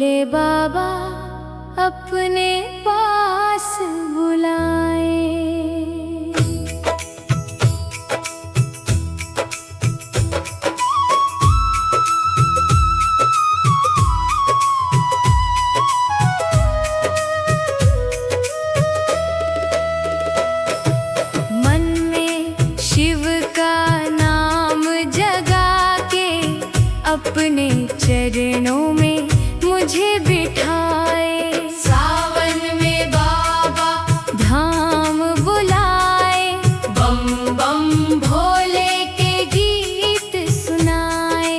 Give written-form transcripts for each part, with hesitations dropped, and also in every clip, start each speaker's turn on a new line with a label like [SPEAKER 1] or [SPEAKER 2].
[SPEAKER 1] भोले बाबा अपने पास बुलाए। मन में शिव का नाम जगा के अपने चरणों में मुझे बिठाए। सावन में बाबा धाम बुलाए, बम बम भोले के गीत सुनाए।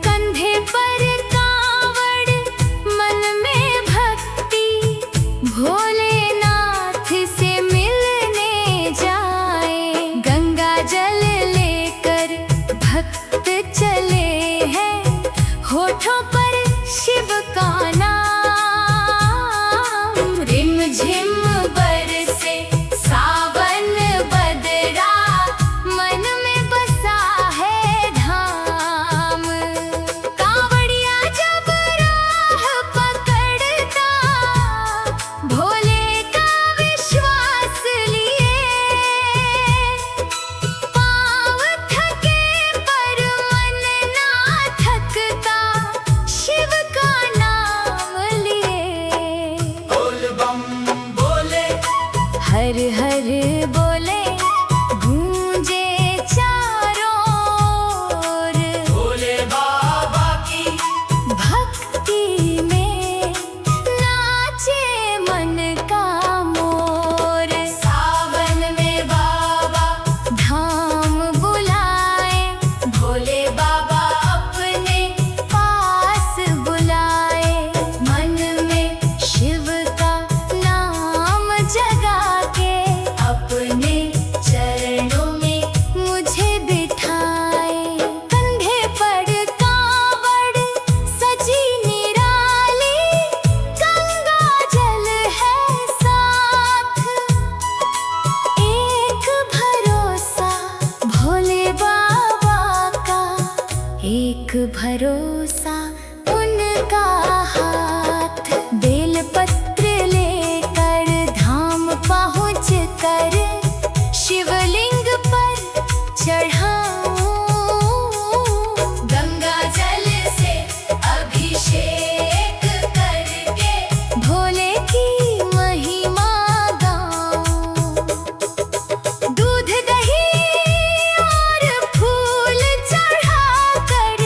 [SPEAKER 1] कंधे पर कांवड़, मन में भक्ति, भोलेनाथ से मिलने जाए। गंगा जल लेकर भक्त चले हैं, होठों पर शिव का नाम। रिम झिम बरसे सावन बदरा, मन में बसा है धाम। कांवड़िया जब राह पकड़ता, भोले का विश्वास लिए। पाँव थके पर मन ना थकता, शिव का नाम लिए। बोल बम बोले, हर हर बोले, गूंजे चारों ओर। भोले बाबा की भक्ति में नाचे मन का मोर। सावन में बाबा धाम बुलाए, भोले बाबा अपने पास बुलाए। मन में शिव का नाम जगा के अपने चरणों में मुझे बिठाए। कंधे पर कांवड़ सजी निराली, गंगा जल है साथ। एक भरोसा भोले बाबा का, एक भरोसा उनका हाथ। बेलपत्र लेकर धाम पहुँच कर, शिवलिंग पर चढ़ाऊं। गंगा जल से अभिषेक करके भोले की महिमा गाऊं। दूध दही और फूल चढ़ाकर,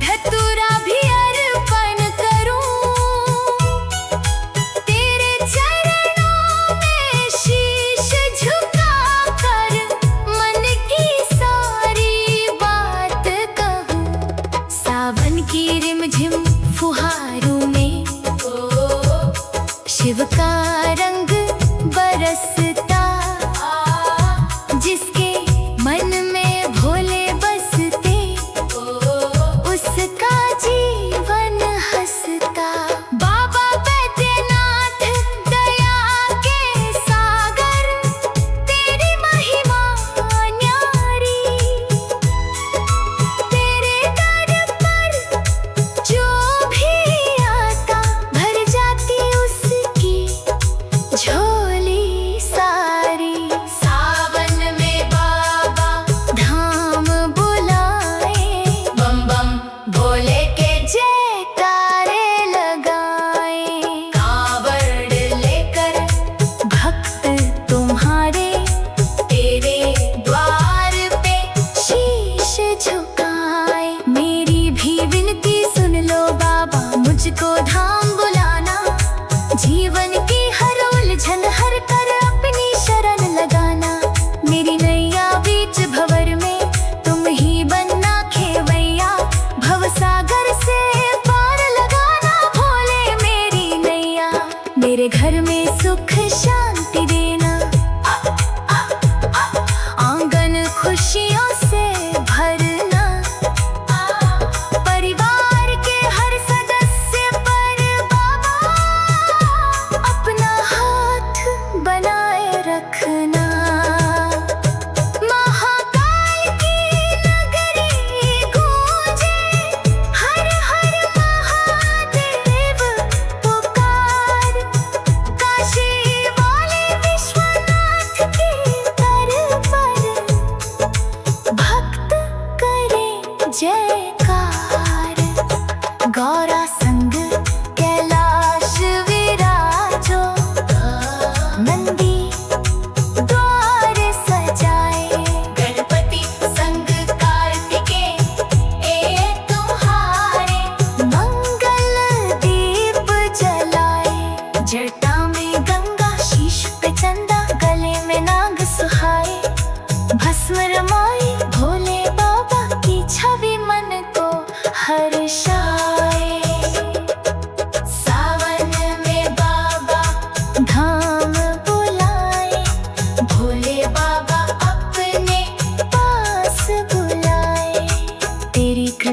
[SPEAKER 1] धतूरा भी अर्पण करूं। तेरे चरणों में शीश झुकाकर, मन की सारी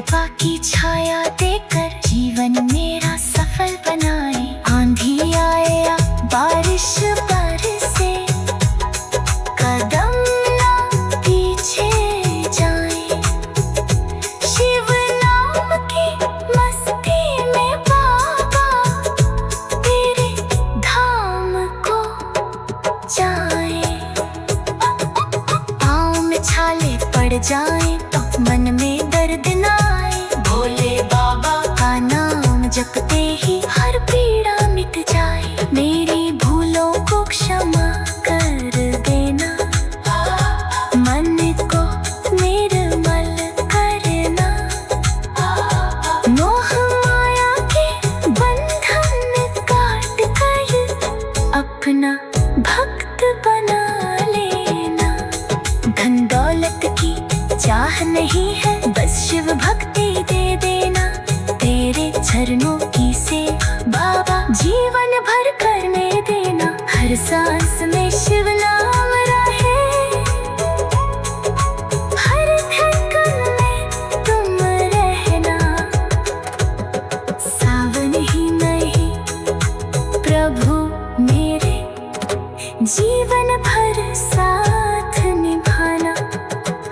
[SPEAKER 1] कृपा की छाया देकर जीवन मेरा सफल बनाए। आंधी आए या बारिश बरसे, कदम ना पीछे जाए। शिव नाम की मस्ती में बाबा तेरे धाम को जाए। पाँव में छाले पड़ जाए तो मन में दर्द न आए। भोले बाबा का नाम जपते ही हर पीड़ा मिट जाए। मेरी भूलों को क्षमा कर देना, मन को निर्मल करना। मोह माया के बंधन काट कर अपना भक्त बना लेना। धन दौलत की चाह नहीं है, बस शिव भक्ति दे देना। तेरे चरणों की से बाबा जीवन भर करने देना। हर सांस में शिव नाम रहे, हर धड़कन में तुम रहना। सावन ही नहीं प्रभु मेरे, जीवन भर साथ निभाना।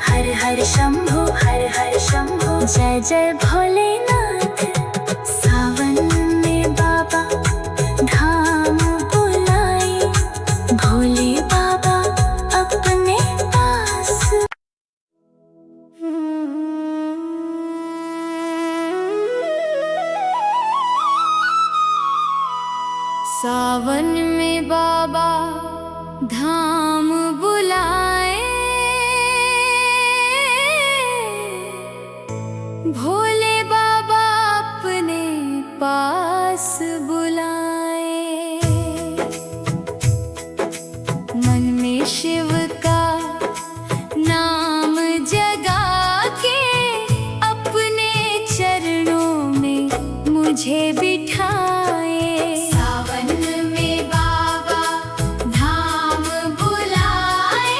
[SPEAKER 1] हर हर शंभो, हर हर शंभो, जय जय भोलेनाथ। सावन में बाबा धाम बुलाए, भोले बाबा अपने पास। सावन में बाबा धाम बुलाए, भोले बाबा अपने पास बुलाए। मन में शिव का नाम जगा के अपने चरणों में मुझे बिठाए। सावन में बाबा धाम बुलाए,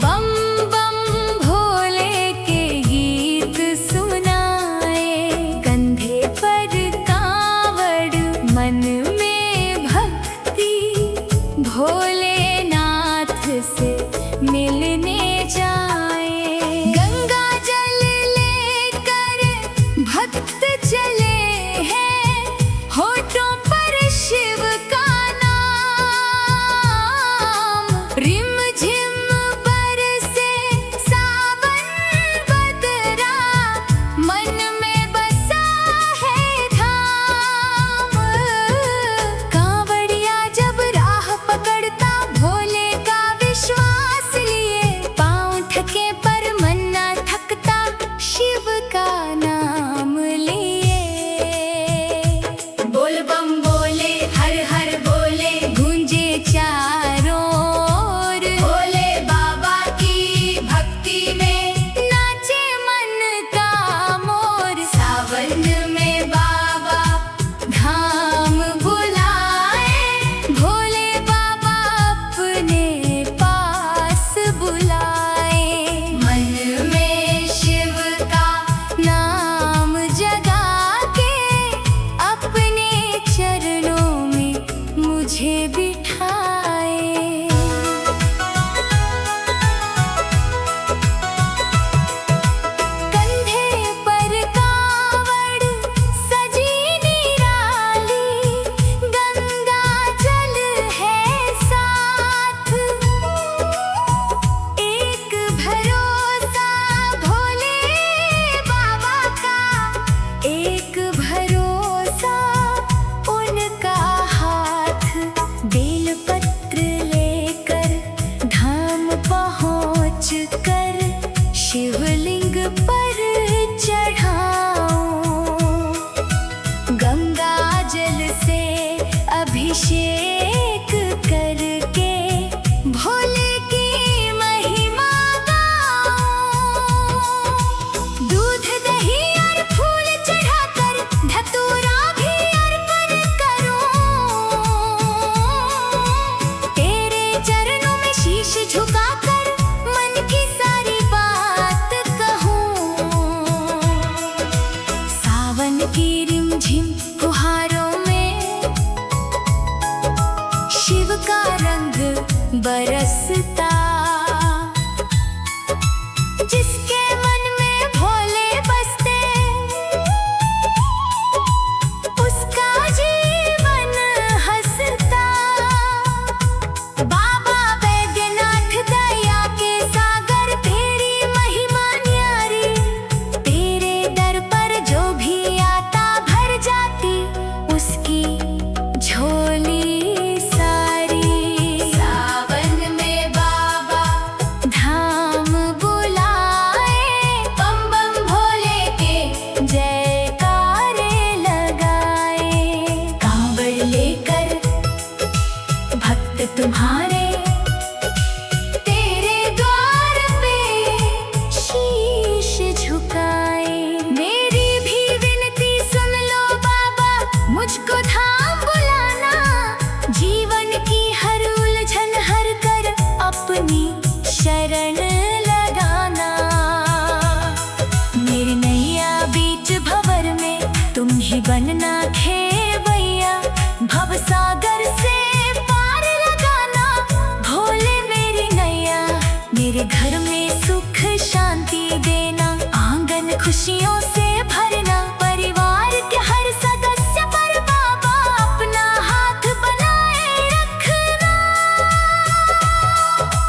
[SPEAKER 1] बम बम भोले के गीत सुनाए। कंधे पर कांवड़, मन में भक्ति, भोलेनाथ से मिलने जाए। गंगा जल लेकर भक्त चले हैं, खुशियों से भरना, परिवार के हर सदस्य पर बाबा अपना हाथ बनाए रखना।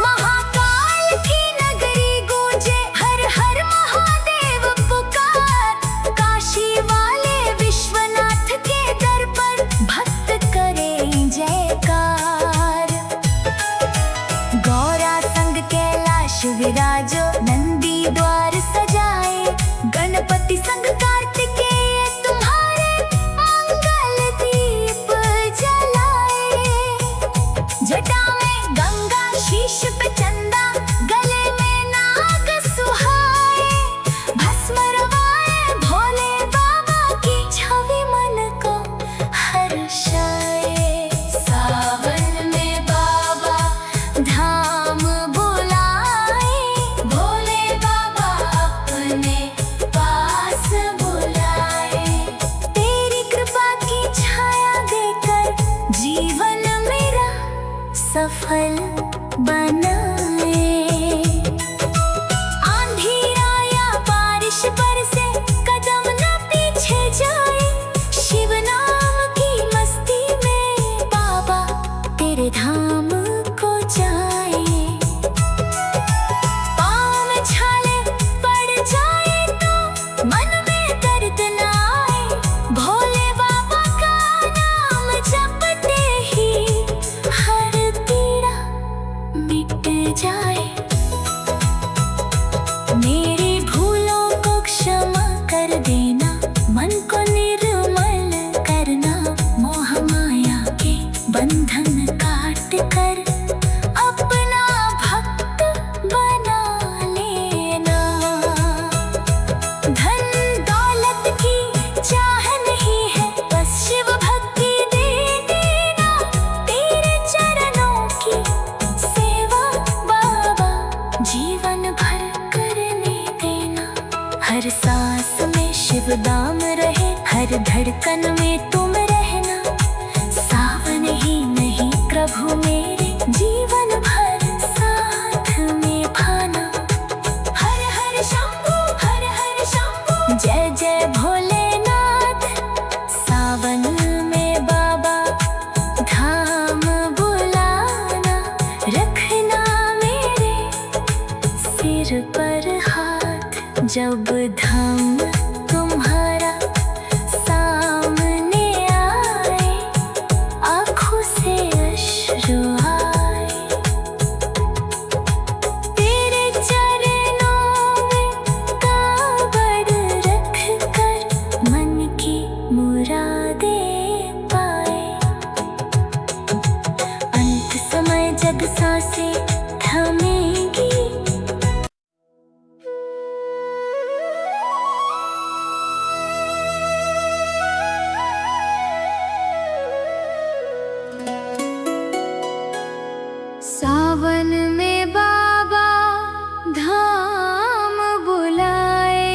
[SPEAKER 1] महाकाल की नगरी गूंजे हर हर महादेव पुकार, काशी वाले विश्वनाथ के दर पर भक्त करें जयकार। गौरा संग कैलाश विराजो, नंदी द्वार सजाए, गणपति संग कार्तिकेय तुम्हारे मंगल दीप जलाए। जटा में गंगा, शीश पे चंदा, गले में नाग सुहाए, भस्म रवाए भोले बाबा की छवि मन को हर्षाए। सावन में बाबा धाम बुलाए, भोले बाबा अपने पास बुलाए। तेरी कृपा की छाया देकर जीवन मेरा सफल बनाए। आंधी आया बारिश बरसे, कदम न पीछे जाए, शिव नाम की मस्ती में बाबा तेरे धाम को जाए। पाँव में छाले पड़ जाए तो मन में दर्द न आए, भोले बाबा का नाम जपते ही हर पीड़ा मिट जाए। मेरी भूलों को क्षमा कर देना, मन को निर्मल करना, मोह माया के बंधन काट कर अपना भक्त बना लेना। धन दौलत की चाह नहीं है, बस शिव भक्ति दे देना। तेरे चरणों की सेवा बाबा जीवन भर करने देना। हर सांस में शिव नाम रहे, हर धड़कन में तुम रहना। सावन ही नहीं प्रभु मेरे, जीवन भर साथ में भाना। हर हर शंभू, हर हर शंभू, जय जय भोलेनाथ। सावन में बाबा धाम बुलाना, रखना मेरे सिर पर हाथ, जब धाम तुम्हारा सामने आए, आँखों से अश्रु आए। तेरे चरणों में कांवड़ रख कर मन की मुरादें पाए। अंत समय जब सांसें थमेगी, सावन में बाबा धाम बुलाए,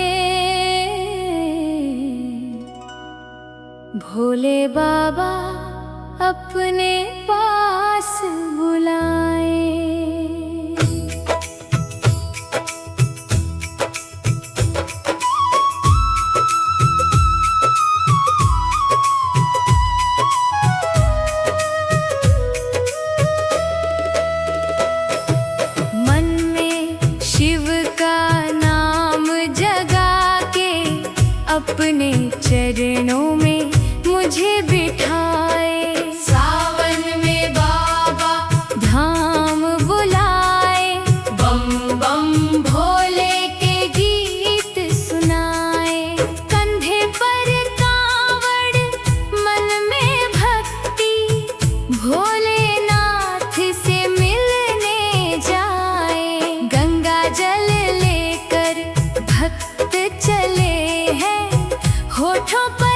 [SPEAKER 1] भोले बाबा अपने पास बुलाए। मन में शिव का नाम जगा के, अपने चरणों में मुझे बिठाए। सावन में बाबा धाम बुलाए, बम बम भोले के गीत सुनाए। कंधे पर कांवड़, मन में भक्ति, भोलेनाथ से मिलने जाए। गंगा जल लेकर भक्त चले हैं, होठों पर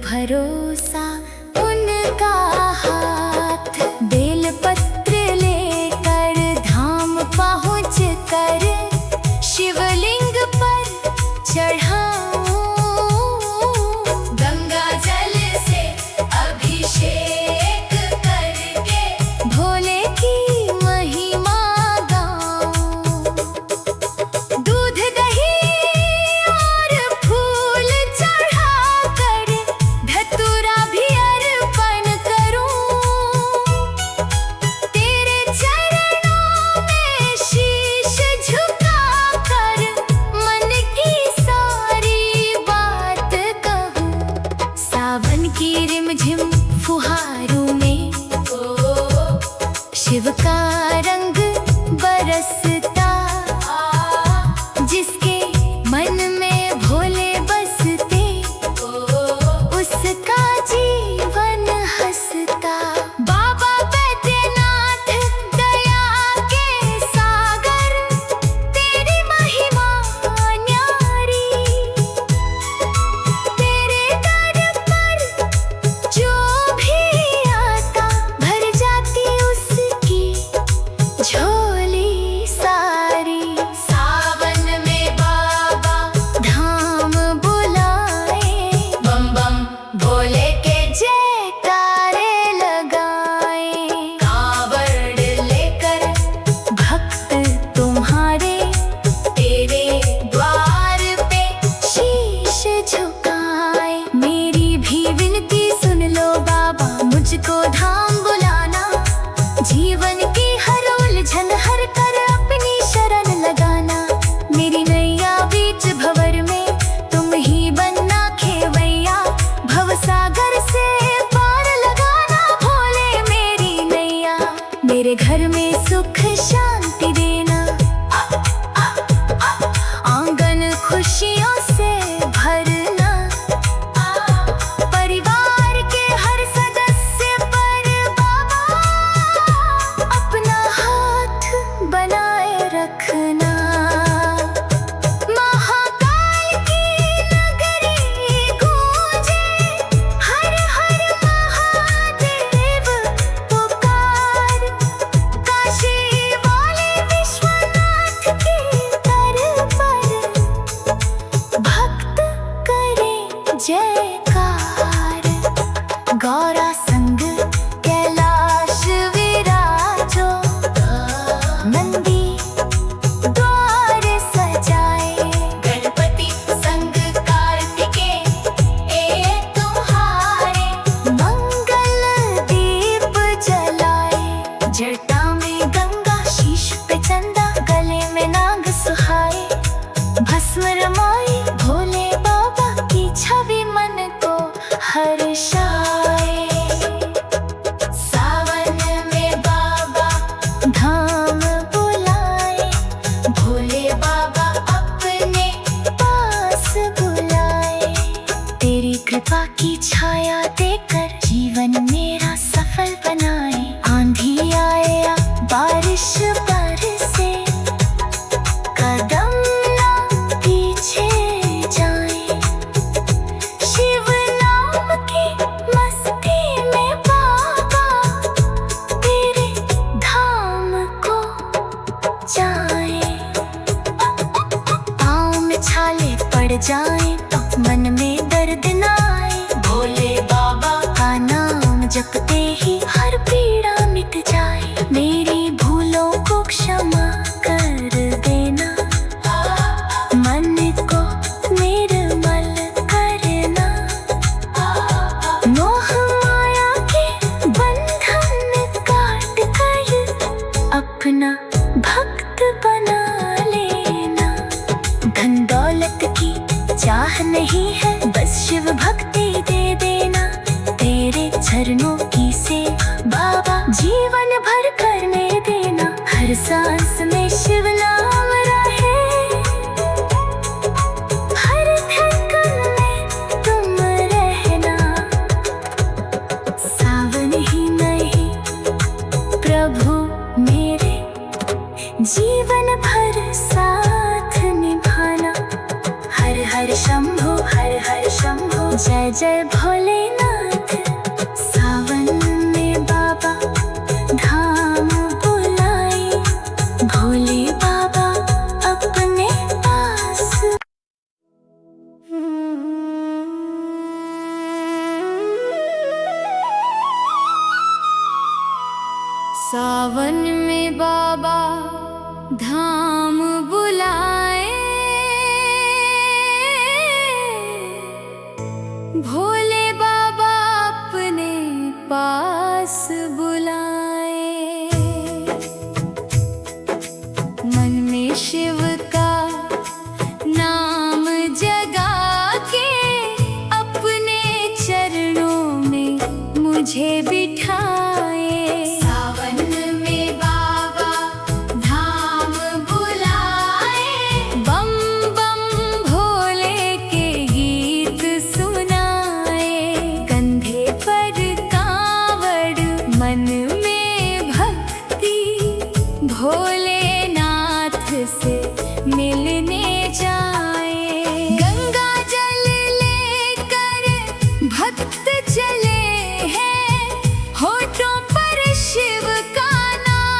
[SPEAKER 1] भरोसा उनका हाथ। बेलपत्र लेकर धाम पहुँच कर शिवलिंग पर चढ़ाऊं। गंगा जल से अभिषेक करके भोले की महिमा गाऊं। दूध दही और फूल चढ़ाकर धतूरा भी अर्पण करूं। तेरे चरणों में शीश झुकाकर मन की सारी बात कहूं। सावन की रिमझिम फुहारों में शिव का रंग बरसता। जिसके मन में भोले बसते उसका जीवन हंसता। बाबा बैद्यनाथ दया के सागर तेरी महिमा न्यारी। तेरे दर पर जो भी आता भर जाती उसकी झोली सारी। सावन में बाबा धाम बुलाए, बम बम भोले के जयकारे लगाए। कांवड़ लेकर भक्त तुम्हारे तेरे द्वार पे शीश झुकाए। मेरी भी विनती सुन लो बाबा, मुझको धाम बुलाना। जीवन की हर उलझन हर कर अपनी शरण लगाना। मेरी नैया बीच भंवर में तुम ही बनना खेवैया। भव सागर से पार लगाना भोले मेरी नैया। मेरे घर में सुख शांति देना, आंगन खुशियों से भरना। परिवार के हर सदस्य पर बाबा अपना हाथ बनाए रखना। महाकाल की नगरी गूंजे, हर हर महादेव पुकार। काशी वाले विश्वनाथ के दर पर भक्त करे जयकार। गौरा संग कैलाश विराजो, नंदी द्वार सजाए। गणपति संग कार्तिकेय तुम्हारे मंगल दीप जलाए। जटा में गंगा शीश पे चंदा, गले में नाग सुहाए। भस्म रमाए भोले बाबा की छवि मन को हर्षाए। सावन में बाबा धाम बुलाए, भोले बाबा अपने पास बुलाए। तेरी कृपा की छाया देकर जीवन मेरा सफल बनाए। आंधी आए या बारिश बरसे, कदम ना पीछे जाए। शिव नाम की मस्ती में बाबा तेरे धाम को जाए। पाँव में छाले पड़ जाए तो मन में दर्द न आए। भोले बाबा का नाम जपते ही हर पीड़ा मिट जाए। मेरी भूलों को क्षमा कर देना, मन को निर्मल करना। मोह माया के बंधन काट कर अपना भक्त बना लेना। धन दौलत की चाह नहीं है, बस शिव भक्ति दे देना। तेरे चरणों की से बाबा जीवन भर करने देना। हर सांस में शिव नाम रहे, हर धड़कन में तुम रहना। सावन ही नहीं प्रभु मेरे, जीवन भर साथ निभाना। हर हर शंभो, हर हर शंभो, जय जय भोले। सावन में बाबा धाम बुलाए, भोले बाबा अपने पास बुलाए। मन में शिव का नाम जगा के अपने चरणों में मुझे बिठाए। भोलेनाथ से मिलने जाए, गंगा जल लेकर भक्त चले हैं, होठों पर शिव का नाम।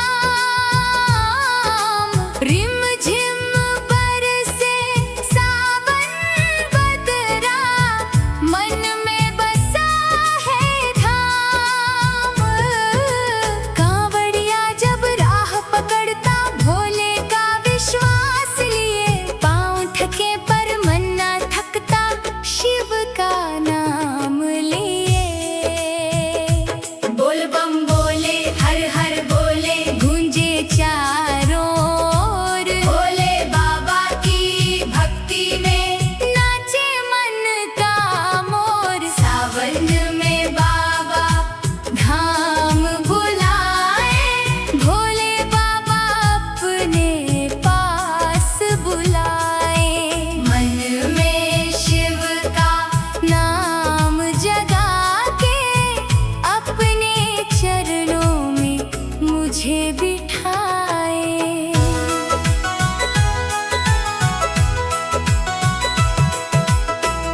[SPEAKER 1] रिम झिम बरसे सावन बदरा, मन में बसा है धाम। कांवड़िया जब राह पकड़ता भोले का विश्वास लिए, पाँव थके पर मन ना थकता शिव का नाम लिए। बोल बम बोले हर हर बोले गूंजे चारों ओर, भोले बाबा की भक्ति में नाचे मन का मोर। सावन में बाबा धाम बुलाए, भोले बाबा अपने पास बुलाए। मन में शिव का नाम जगा के अपने चरणों में मुझे बिठाए।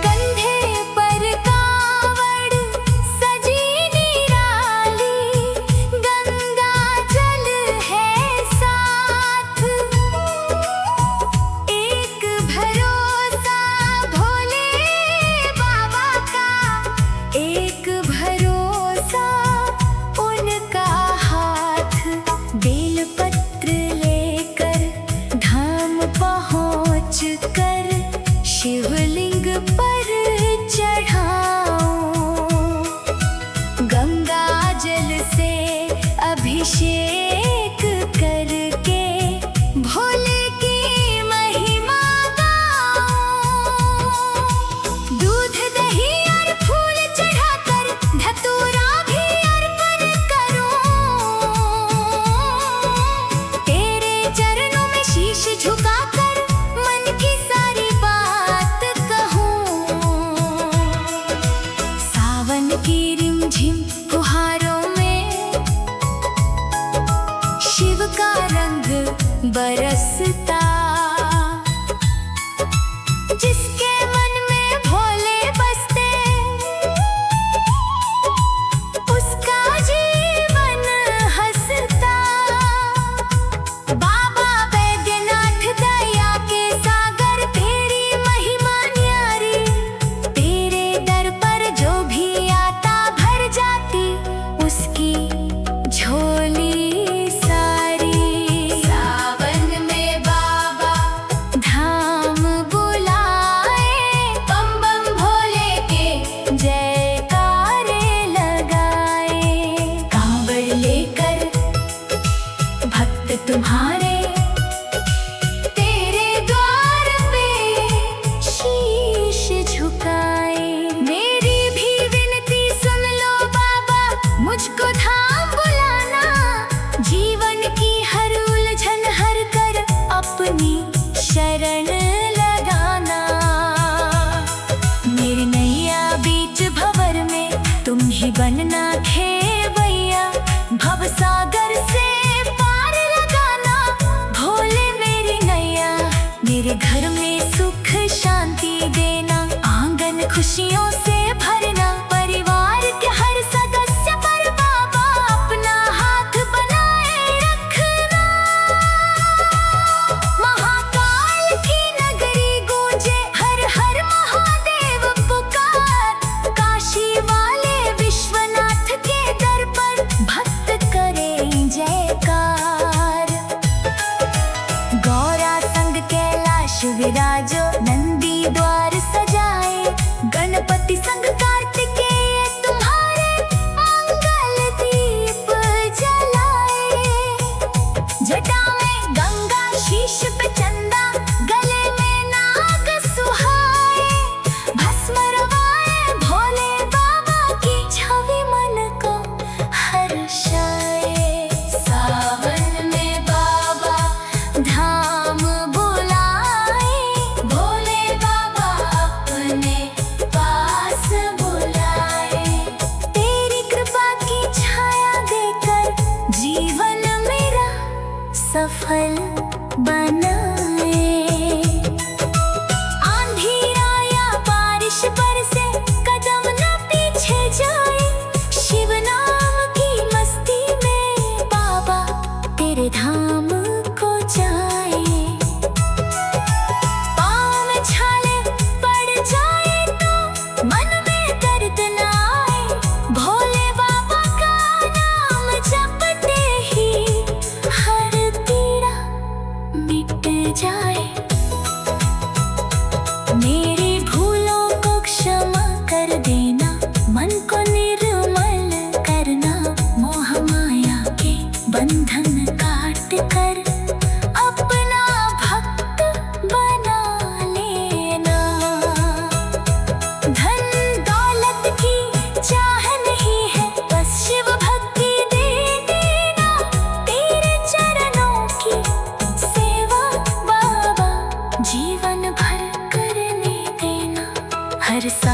[SPEAKER 1] कंधे पर कावड़ सजी निराली, गंगा जल है साथ। एक भरोसा भोले बाबा का, एक भरोसा उनका हाथ। बेलपत्र लेकर धाम पहुँच कर शिवलिंग पर चढ़ाऊं, गंगा जल से अभिषेक करके भोले की महिमा गाऊं। दूध दही और फूल चढ़ाकर धतूरा भी अर्पण करूं, तेरे चरणों में शीश झुकाकर मन की सारी बात कहूं। सावन की रिमझिम फुहारों में शिव का रंग बरसता, जिसके मन में भोले बसते उसका जीवन हंसता। बाबा बैद्यनाथ दया के सागर, तेरी महिमा न्यारी, तेरे दर पर जो भी आता भर जाती उसकी झोली सारी। सावन में बाबा धाम बुलाए, बम बम भोले के जयकारे लगाए। कांवड़ लेकर भक्त तुम्हारे तेरे द्वार पे शीश झुकाए। मेरी भी विनती सुन लो बाबा, मुझको धाम बुलाना। जीवन की हर उलझन हर कर अपनी शरण लगाना। मेरी नैया बीच भंवर में तुम ही बनना खेवैया, भवसागर से पार लगाना। भोले मेरी नैया, मेरे घर में सुख शांति देना, आंगन खुशियों से भरना। परिवार के हर सदस्य पर बाबा अपना हाथ बनाए रखना। महाकाल की नगरी गूंजे हर हर महादेव पुकार, काशी वाले विश्वनाथ के दर पर भक्त करे जय।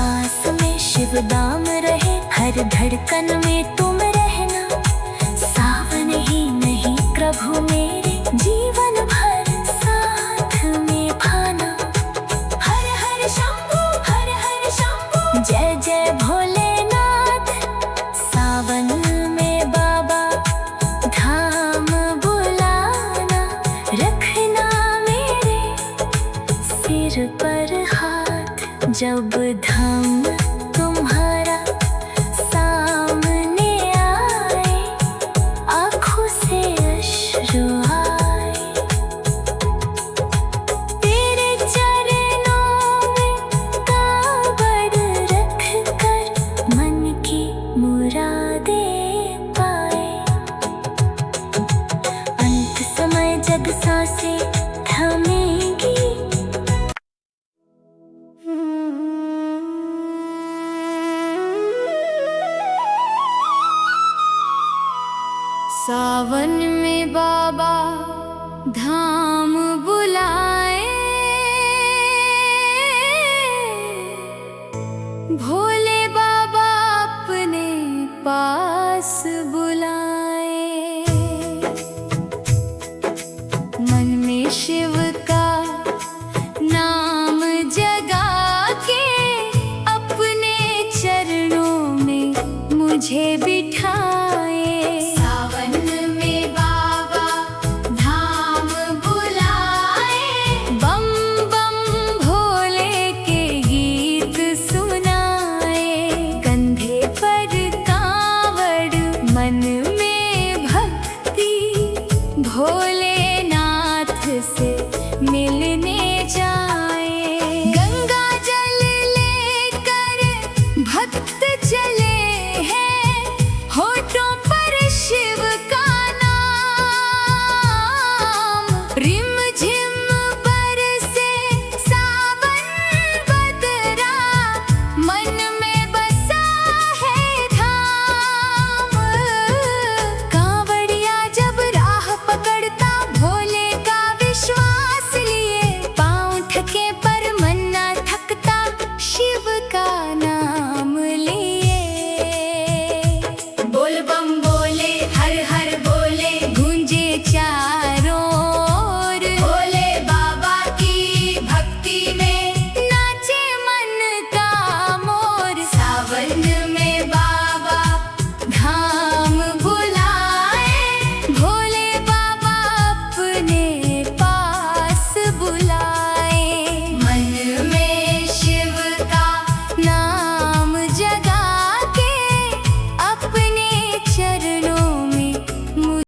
[SPEAKER 1] सांस में शिव नाम रहे, हर धड़कन में तुम रहना। सावन ही नहीं प्रभु मेरे, जीवन भर साथ में भाना। हर हर शंभू, हर हर शंभू, जय जय भोलेनाथ। सावन में बाबा धाम बुलाना, रखना मेरे सिर पर हाथ। जब धाम तुम्हारा सामने आए, आँखों से अश्रु आए। तेरे चरणों में कांवड़ रख कर मन की मुरादें पाए। अंत समय जब सांसें थमेंगी, सावन में बाबा धाम बुलाए, भोले बाबा अपने पास बुलाए। मन में शिव का नाम जगा के, अपने चरणों में मुझे बिठा